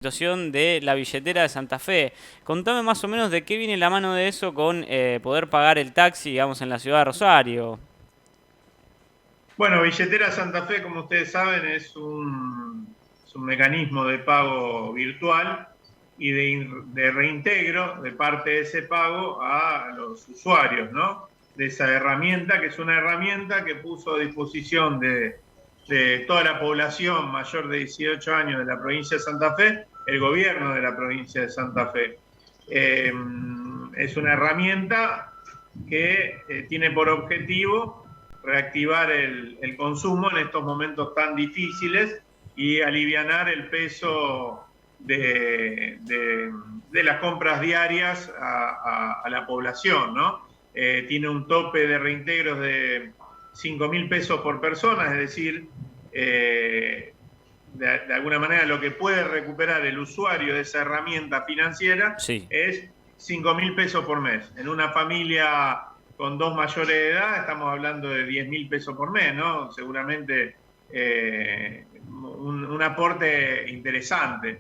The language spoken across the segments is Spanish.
Situación de la billetera de Santa Fe. Contame más o menos de qué viene la mano de eso con poder pagar el taxi, digamos, en la ciudad de Rosario. Bueno, Billetera Santa Fe, como ustedes saben, es un mecanismo de pago virtual y de reintegro de parte de ese pago a los usuarios, ¿no? De esa herramienta, que es una herramienta que puso a disposición de toda la población mayor de 18 años de la provincia de Santa Fe, el gobierno de la provincia de Santa Fe. Es una herramienta que tiene por objetivo reactivar el consumo en estos momentos tan difíciles y alivianar el peso de las compras diarias a la población, ¿no? Tiene un tope de reintegros de 5.000 pesos por persona, es decir, de alguna manera lo que puede recuperar el usuario de esa herramienta financiera Sí. es 5.000 pesos por mes. En una familia con dos mayores de edad estamos hablando de 10.000 pesos por mes, ¿no? Seguramente un aporte interesante.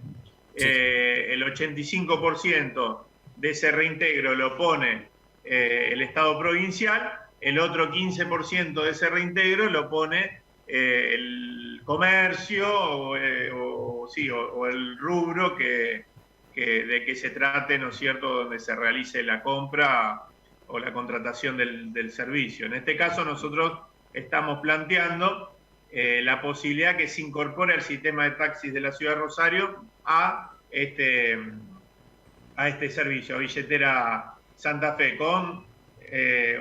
Sí. El 85% de ese reintegro lo pone el Estado provincial, el otro 15% de ese reintegro lo pone el comercio o el rubro de que se trate, ¿no es cierto?, donde se realice la compra o la contratación del servicio. En este caso nosotros estamos planteando la posibilidad que se incorpore al sistema de taxis de la ciudad de Rosario a este servicio, a Billetera Santa Fe, con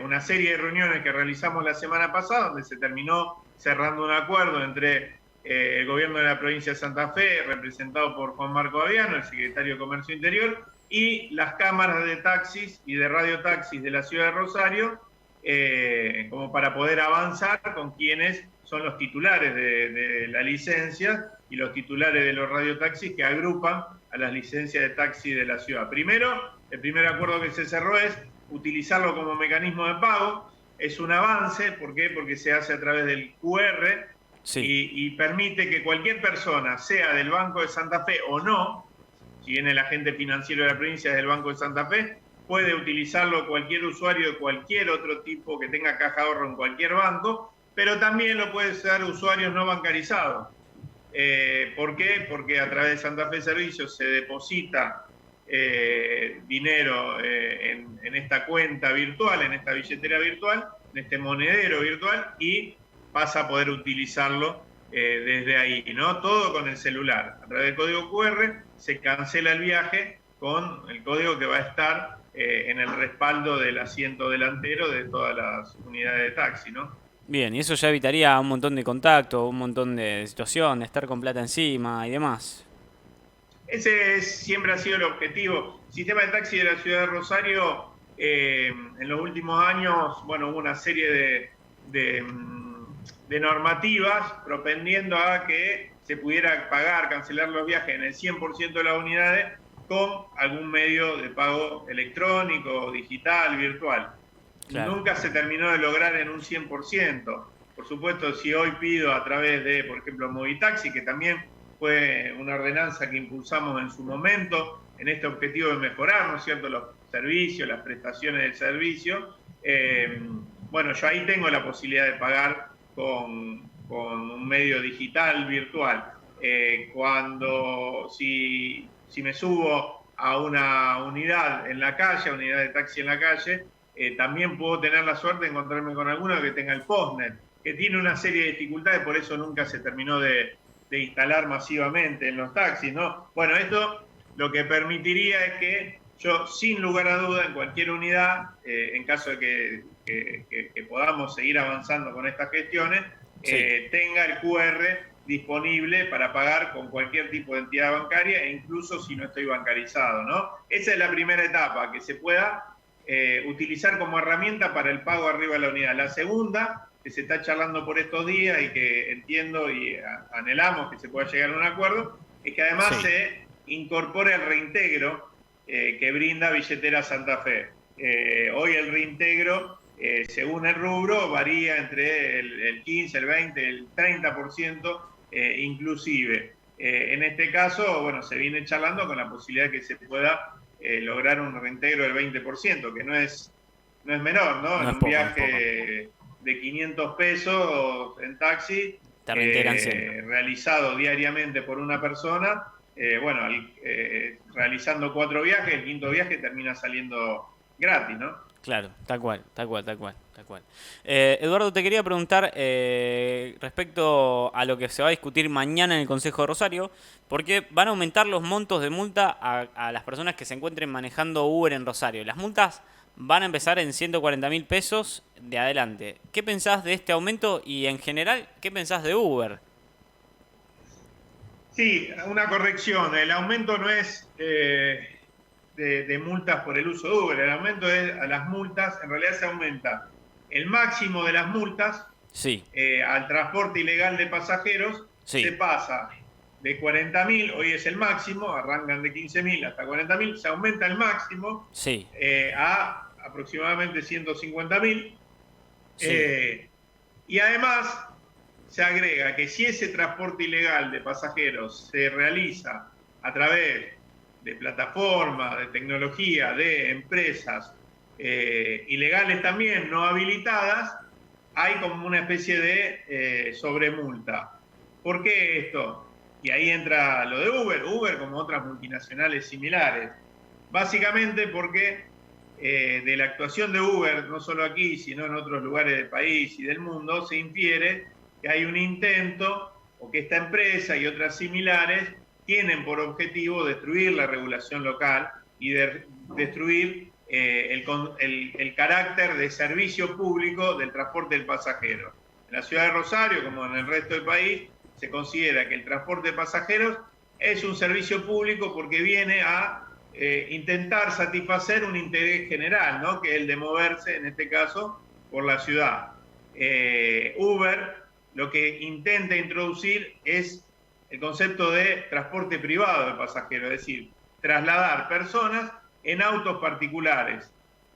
una serie de reuniones que realizamos la semana pasada, donde se terminó cerrando un acuerdo entre el gobierno de la provincia de Santa Fe, representado por Juan Marco Aviano, el secretario de Comercio Interior, y las cámaras de taxis y de radiotaxis de la ciudad de Rosario, como para poder avanzar con quienes son los titulares de la licencia y los titulares de los radiotaxis que agrupan a las licencias de taxi de la ciudad. Primero, el primer acuerdo que se cerró es utilizarlo como mecanismo de pago. Es un avance, ¿por qué? Porque se hace a través del QR Sí. y permite que cualquier persona, sea del Banco de Santa Fe o no, si bien el agente financiero de la provincia es del Banco de Santa Fe, puede utilizarlo cualquier usuario de cualquier otro tipo que tenga caja de ahorro en cualquier banco, pero también lo pueden ser usuarios no bancarizados. ¿Por qué? Porque a través de Santa Fe Servicios se deposita dinero en esta cuenta virtual, en esta billetera virtual, en este monedero virtual, y pasa a poder utilizarlo desde ahí, ¿no? Todo con el celular. A través del código QR se cancela el viaje con el código que va a estar en el respaldo del asiento delantero de todas las unidades de taxi, ¿no? Bien, y eso ya evitaría un montón de contacto, un montón de situación, de estar con plata encima y demás. Siempre ha sido el objetivo. El sistema de taxi de la ciudad de Rosario, en los últimos años, bueno, hubo una serie de, de normativas propendiendo a que se pudiera pagar, cancelar los viajes en el 100% de las unidades con algún medio de pago electrónico, digital, virtual. Claro. Nunca se terminó de lograr en un 100%. Por supuesto, si hoy pido a través de, por ejemplo, Movitaxi, que también fue una ordenanza que impulsamos en su momento en este objetivo de mejorar, ¿no es cierto?, los servicios, las prestaciones del servicio. Bueno, yo ahí tengo la posibilidad de pagar con un medio digital, virtual. Si me subo a una unidad en la calle, a una unidad de taxi en la calle, también puedo tener la suerte de encontrarme con alguno que tenga el postnet, que tiene una serie de dificultades, por eso nunca se terminó de instalar masivamente en los taxis, ¿no? Bueno, esto lo que permitiría es que yo, sin lugar a duda, en cualquier unidad, en caso de que podamos seguir avanzando con estas gestiones, Sí. tenga el QR disponible para pagar con cualquier tipo de entidad bancaria e incluso si no estoy bancarizado, ¿no? Esa es la primera etapa, que se pueda utilizar como herramienta para el pago arriba de la unidad. La segunda, que se está charlando por estos días y que entiendo y anhelamos que se pueda llegar a un acuerdo, es que además Sí. se incorpore el reintegro que brinda Billetera Santa Fe. Hoy el reintegro, según el rubro, varía entre el 15, el 20, el 30%, inclusive. En este caso, bueno, se viene charlando con la posibilidad de que se pueda lograr un reintegro del 20%, que no es menor, ¿no? No En es un poco, no es poco. viaje de 500 pesos en taxi, Te reintegran 100. realizado diariamente por una persona, bueno, realizando 4 viajes, el quinto viaje termina saliendo gratis, ¿no? Claro, tal cual, tal cual, tal cual, tal cual. Eduardo, te quería preguntar respecto a lo que se va a discutir mañana en el Consejo de Rosario, porque van a aumentar los montos de multa a las personas que se encuentren manejando Uber en Rosario. Las multas van a empezar en 140.000 pesos de adelante. ¿Qué pensás de este aumento y en general, qué pensás de Uber? Sí, una corrección. El aumento no es de multas por el uso de Uber. El aumento es a las multas. En realidad se aumenta el máximo de las multas Sí, al transporte ilegal de pasajeros. Se sí, pasa de 40.000, hoy es el máximo, arrancan de 15.000 hasta 40.000. Se aumenta el máximo sí, a aproximadamente 150.000. sí, Y además se agrega que si ese transporte ilegal de pasajeros se realiza a través de plataformas, de tecnología, de empresas ilegales también, no habilitadas, hay como una especie de sobremulta. ¿Por qué esto? Y ahí entra lo de Uber como otras multinacionales similares. Básicamente porque de la actuación de Uber, no solo aquí, sino en otros lugares del país y del mundo, se infiere que hay un intento o que esta empresa y otras similares tienen por objetivo destruir la regulación local y destruir el carácter de servicio público del transporte del pasajero. En la ciudad de Rosario, como en el resto del país, se considera que el transporte de pasajeros es un servicio público porque viene a intentar satisfacer un interés general, ¿no? Que es el de moverse, en este caso, por la ciudad. Uber lo que intenta introducir es el concepto de transporte privado de pasajeros, es decir, trasladar personas en autos particulares,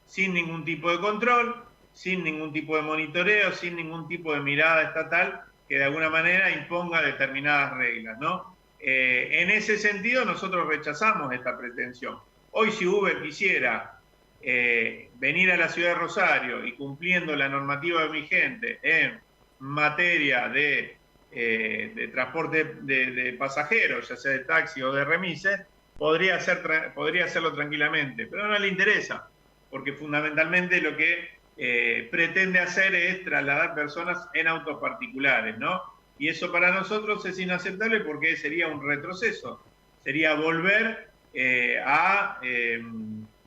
sin ningún tipo de control, sin ningún tipo de monitoreo, sin ningún tipo de mirada estatal que de alguna manera imponga determinadas reglas, ¿no? En ese sentido, nosotros rechazamos esta pretensión. Hoy, si Uber quisiera venir a la ciudad de Rosario y cumpliendo la normativa vigente en materia de transporte de pasajeros, ya sea de taxi o de remises, podría hacerlo tranquilamente, pero no le interesa, porque fundamentalmente lo que pretende hacer es trasladar personas en autos particulares, ¿no? Y eso para nosotros es inaceptable porque sería un retroceso, sería volver a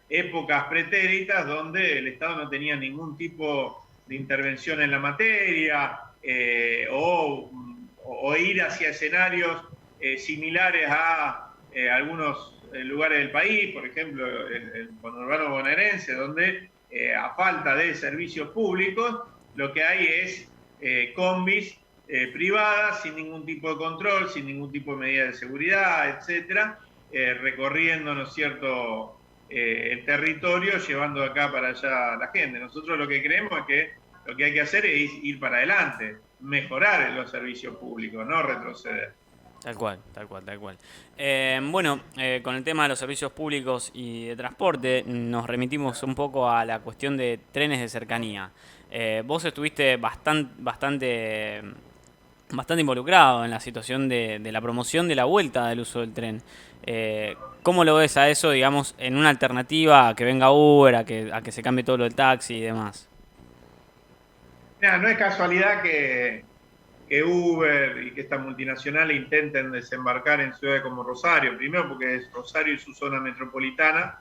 épocas pretéritas donde el Estado no tenía ningún tipo de intervención en la materia o ir hacia escenarios similares a algunos lugares del país, por ejemplo el conurbano bonaerense, donde a falta de servicios públicos lo que hay es combis privadas sin ningún tipo de control, sin ningún tipo de medida de seguridad, etcétera, recorriendo, ¿no es cierto?, el territorio, llevando de acá para allá a la gente. Nosotros lo que creemos es que lo que hay que hacer es ir para adelante, mejorar los servicios públicos, no retroceder. tal cual, tal cual, tal cual. Bueno, con el tema de los servicios públicos y de transporte, nos remitimos un poco a la cuestión de trenes de cercanía. Vos estuviste bastante involucrado en la situación de la promoción de la vuelta del uso del tren. ¿Cómo lo ves a eso, digamos, en una alternativa a que venga Uber, a que se cambie todo lo del taxi y demás? Mira, no es casualidad que Uber y que estas multinacionales intenten desembarcar en ciudades como Rosario. Primero porque es Rosario y su zona metropolitana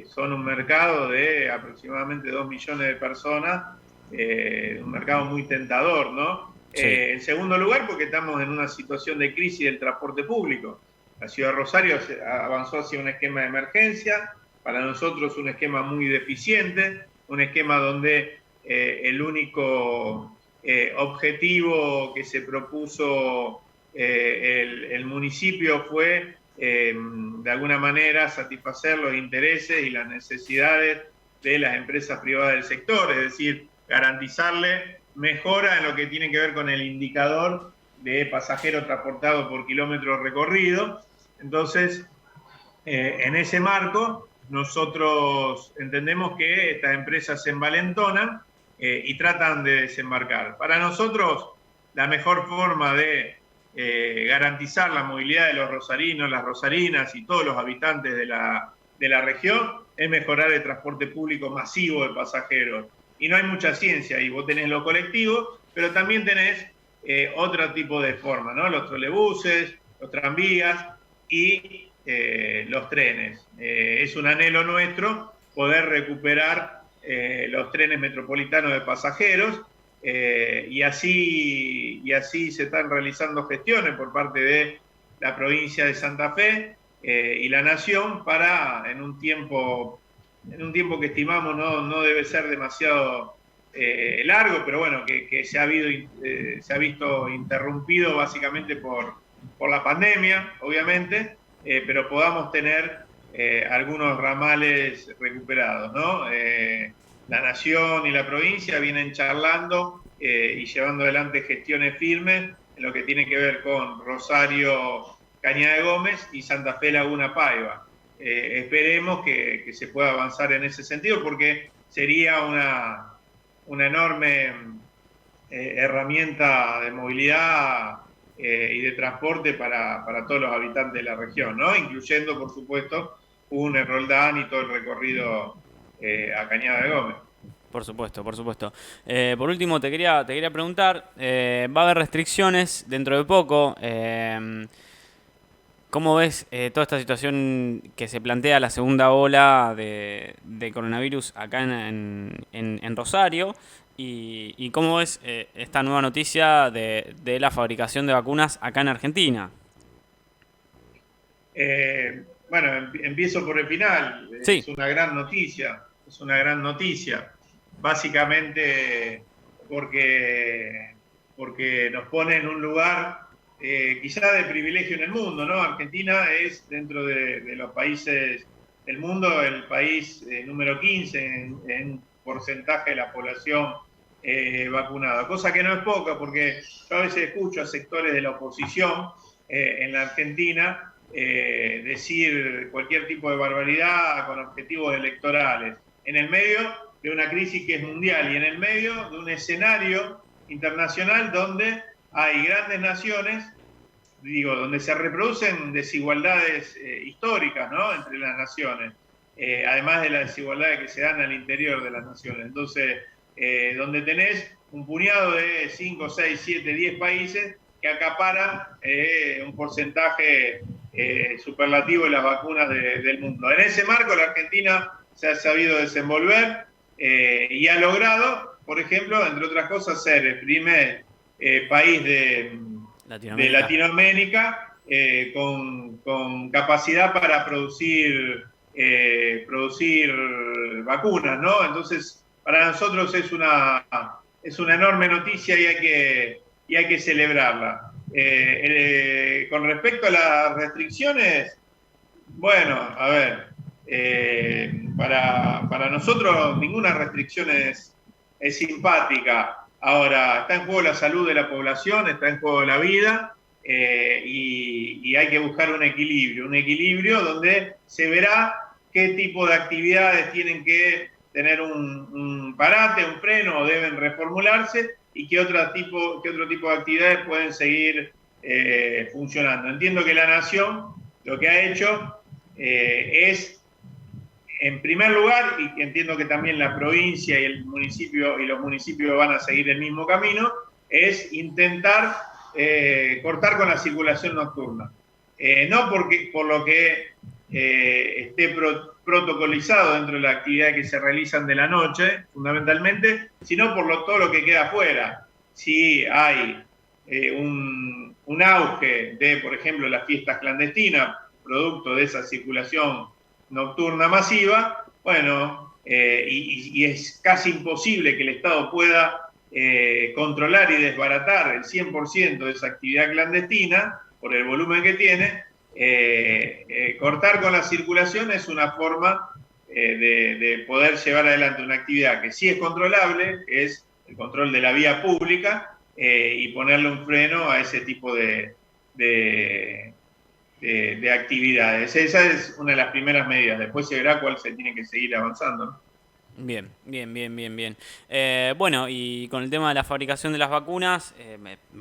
son un mercado de aproximadamente 2 millones de personas, un mercado muy tentador, ¿no? Sí, En segundo lugar, porque estamos en una situación de crisis del transporte público. La ciudad de Rosario avanzó hacia un esquema de emergencia, para nosotros un esquema muy deficiente, un esquema donde el único objetivo que se propuso el municipio fue de alguna manera satisfacer los intereses y las necesidades de las empresas privadas del sector, es decir, garantizarle mejora en lo que tiene que ver con el indicador de pasajeros transportados por kilómetro recorrido. Entonces, en ese marco, nosotros entendemos que estas empresas se envalentonan y tratan de desembarcar. Para nosotros, la mejor forma de garantizar la movilidad de los rosarinos, las rosarinas y todos los habitantes de la región es mejorar el transporte público masivo de pasajeros. Y no hay mucha ciencia ahí. Vos tenés los colectivos, pero también tenés otro tipo de forma, ¿no? Los trolebuses, los tranvías y los trenes. Es un anhelo nuestro poder recuperar los trenes metropolitanos de pasajeros y así se están realizando gestiones por parte de la provincia de Santa Fe y la Nación para en un tiempo que estimamos no debe ser demasiado largo, pero bueno, que se ha visto interrumpido básicamente por la pandemia, obviamente, pero podamos tener algunos ramales recuperados, ¿no? La Nación y la provincia vienen charlando y llevando adelante gestiones firmes en lo que tiene que ver con Rosario, Cañada de Gómez y Santa Fe, Laguna Paiva. Esperemos que se pueda avanzar en ese sentido porque sería una enorme herramienta de movilidad y de transporte para todos los habitantes de la región, ¿no? Incluyendo, por supuesto, Roldán y todo el recorrido a Cañada de Gómez. Por supuesto, por supuesto. Por último, te quería preguntar, va a haber restricciones dentro de poco. ¿Cómo ves toda esta situación que se plantea la segunda ola de coronavirus acá en Rosario? ¿Y cómo ves esta nueva noticia de la fabricación de vacunas acá en Argentina? Bueno, empiezo por el final. Sí. Es una gran noticia. Es una gran noticia. Básicamente porque nos pone en un lugar quizá de privilegio en el mundo, ¿no? Argentina es, dentro de los países del mundo, el país número 15 en porcentaje de la población vacunada, cosa que no es poca, porque yo a veces escucho a sectores de la oposición en la Argentina decir cualquier tipo de barbaridad con objetivos electorales, en el medio de una crisis que es mundial y en el medio de un escenario internacional donde hay grandes naciones, donde se reproducen desigualdades históricas, ¿no?, entre las naciones, además de las desigualdades que se dan al interior de las naciones. Entonces, donde tenés un puñado de 5, 6, 7, 10 países que acaparan un porcentaje superlativo de las vacunas del mundo. En ese marco, la Argentina se ha sabido desenvolver y ha logrado, por ejemplo, entre otras cosas, ser el primer país de Latinoamérica con capacidad para producir vacunas, ¿no? Entonces, para nosotros es una enorme noticia y hay que celebrarla. Con respecto a las restricciones, bueno, a ver, para nosotros ninguna restricción es simpática. Ahora, está en juego la salud de la población, está en juego la vida y hay que buscar un equilibrio donde se verá qué tipo de actividades tienen que tener un parate, un freno o deben reformularse y qué otro tipo de actividades pueden seguir funcionando. Entiendo que la Nación lo que ha hecho es, en primer lugar, y entiendo que también la provincia y el municipio y los municipios van a seguir el mismo camino, es intentar cortar con la circulación nocturna. No por lo que esté protocolizado dentro de la actividad que se realizan de la noche, fundamentalmente, sino por todo lo que queda afuera. Si hay un auge de, por ejemplo, las fiestas clandestinas, producto de esa circulación nocturna masiva, bueno, y es casi imposible que el Estado pueda controlar y desbaratar el 100% de esa actividad clandestina por el volumen que tiene. Cortar con la circulación es una forma de poder llevar adelante una actividad que sí es controlable, que es el control de la vía pública, y ponerle un freno a ese tipo de, de actividades. Esa es una de las primeras medidas. Después se verá cuál se tiene que seguir avanzando, ¿no? Bien, bien, bien, bien, bien. Bueno, y con el tema de la fabricación de las vacunas,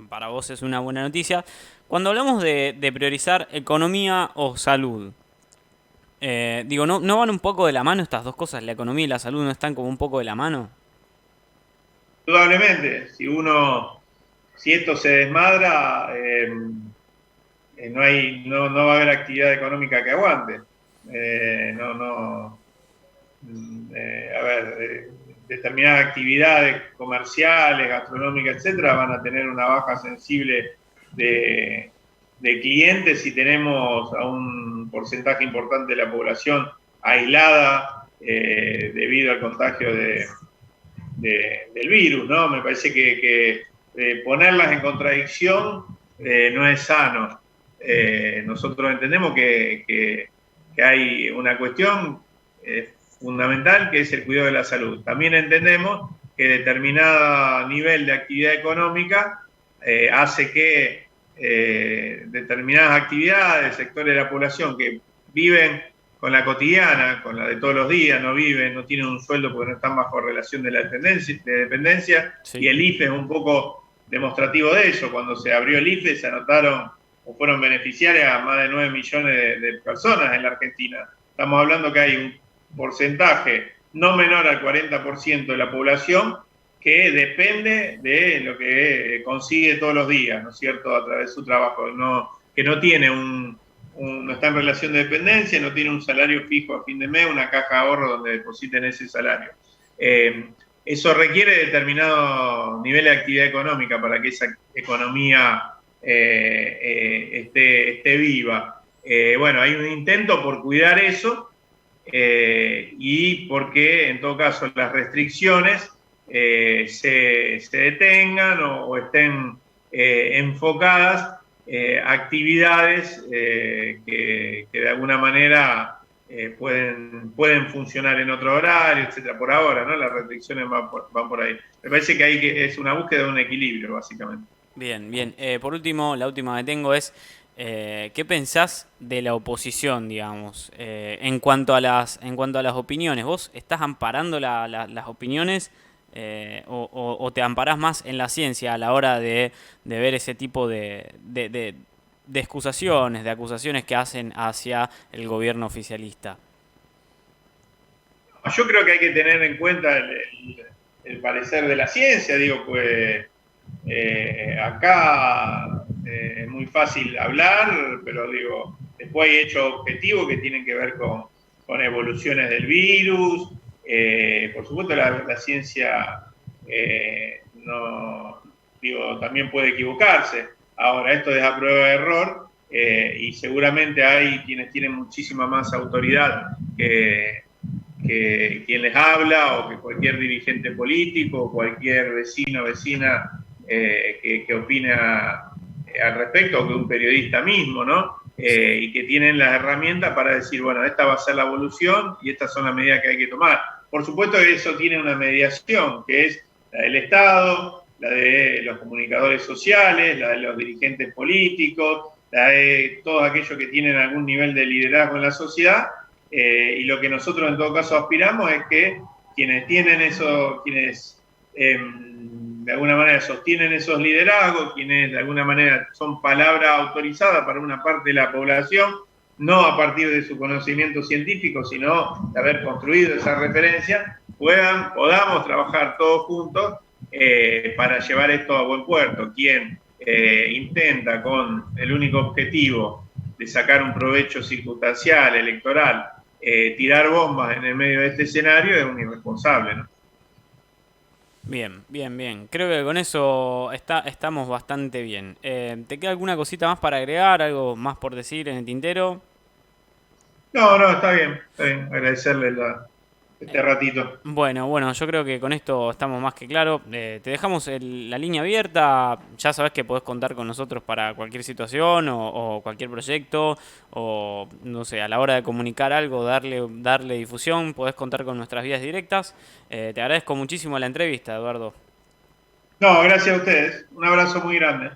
para vos es una buena noticia. Cuando hablamos de priorizar economía o salud, digo, ¿no van un poco de la mano estas dos cosas? ¿La economía y la salud no están como un poco de la mano? Indudablemente, si esto se desmadra, no va a haber actividad económica que aguante. No, no, a ver, determinadas actividades comerciales, gastronómicas, etcétera, van a tener una baja sensible de, de clientes si tenemos a un porcentaje importante de la población aislada debido al contagio del virus, ¿no? Me parece que ponerlas en contradicción no es sano. Nosotros entendemos que hay una cuestión fundamental que es el cuidado de la salud. También entendemos que determinado nivel de actividad económica hace que determinadas actividades, sectores de la población que viven con la cotidiana, con la de todos los días, no viven, no tienen un sueldo porque no están bajo relación de dependencia, y Sí. el IFE es un poco demostrativo de eso. Cuando se abrió el IFE se anotaron o fueron beneficiarias a más de 9 millones de personas en la Argentina. Estamos hablando que hay un porcentaje no menor al 40% de la población que depende de lo que consigue todos los días, ¿no es cierto?, a través de su trabajo, que no tiene no está en relación de dependencia, no tiene un salario fijo a fin de mes, una caja de ahorro donde depositen ese salario. Eso requiere determinado nivel de actividad económica para que esa economía esté viva. Bueno, hay un intento por cuidar eso y porque en todo caso las restricciones se detengan o estén enfocadas actividades que de alguna manera pueden funcionar en otro horario, etcétera. Por ahora, ¿no? Las restricciones van por ahí. Me parece que es una búsqueda de un equilibrio, básicamente. Bien, bien. Por último, la última que tengo es, ¿qué pensás de la oposición, digamos, en cuanto a las opiniones? ¿Vos estás amparando las opiniones o te amparás más en la ciencia a la hora de ver ese tipo de excusaciones, de acusaciones que hacen hacia el gobierno oficialista? Yo creo que hay que tener en cuenta el parecer de la ciencia, digo, pues acá es muy fácil hablar, pero digo, después hay hechos objetivos que tienen que ver con evoluciones del virus. Por supuesto, la ciencia no, digo, también puede equivocarse. Ahora, esto es a prueba de error y seguramente hay quienes tienen muchísima más autoridad que quien les habla o que cualquier dirigente político o cualquier vecino o vecina que opina al respecto, o que un periodista mismo, ¿no? Y que tienen las herramientas para decir, bueno, esta va a ser la evolución y estas son las medidas que hay que tomar. Por supuesto que eso tiene una mediación, que es la del Estado, la de los comunicadores sociales, la de los dirigentes políticos, la de todos aquellos que tienen algún nivel de liderazgo en la sociedad, y lo que nosotros en todo caso aspiramos es que quienes tienen eso, quienes de alguna manera sostienen esos liderazgos, quienes de alguna manera son palabra autorizada para una parte de la población, no a partir de su conocimiento científico, sino de haber construido esa referencia, podamos trabajar todos juntos para llevar esto a buen puerto. Quien intenta con el único objetivo de sacar un provecho circunstancial, electoral, tirar bombas en el medio de este escenario es un irresponsable, ¿no? Bien, bien, bien. Creo que con eso estamos bastante bien. ¿Te queda alguna cosita más para agregar? ¿Algo más por decir en el tintero? No, no, está bien, está bien. Agradecerle este ratito. Bueno, bueno, yo creo que con esto estamos más que claro. Te dejamos la línea abierta. Ya sabes que podés contar con nosotros para cualquier situación o cualquier proyecto. O, no sé, a la hora de comunicar algo, darle difusión, podés contar con nuestras vías directas. Te agradezco muchísimo la entrevista, Eduardo. No, gracias a ustedes. Un abrazo muy grande.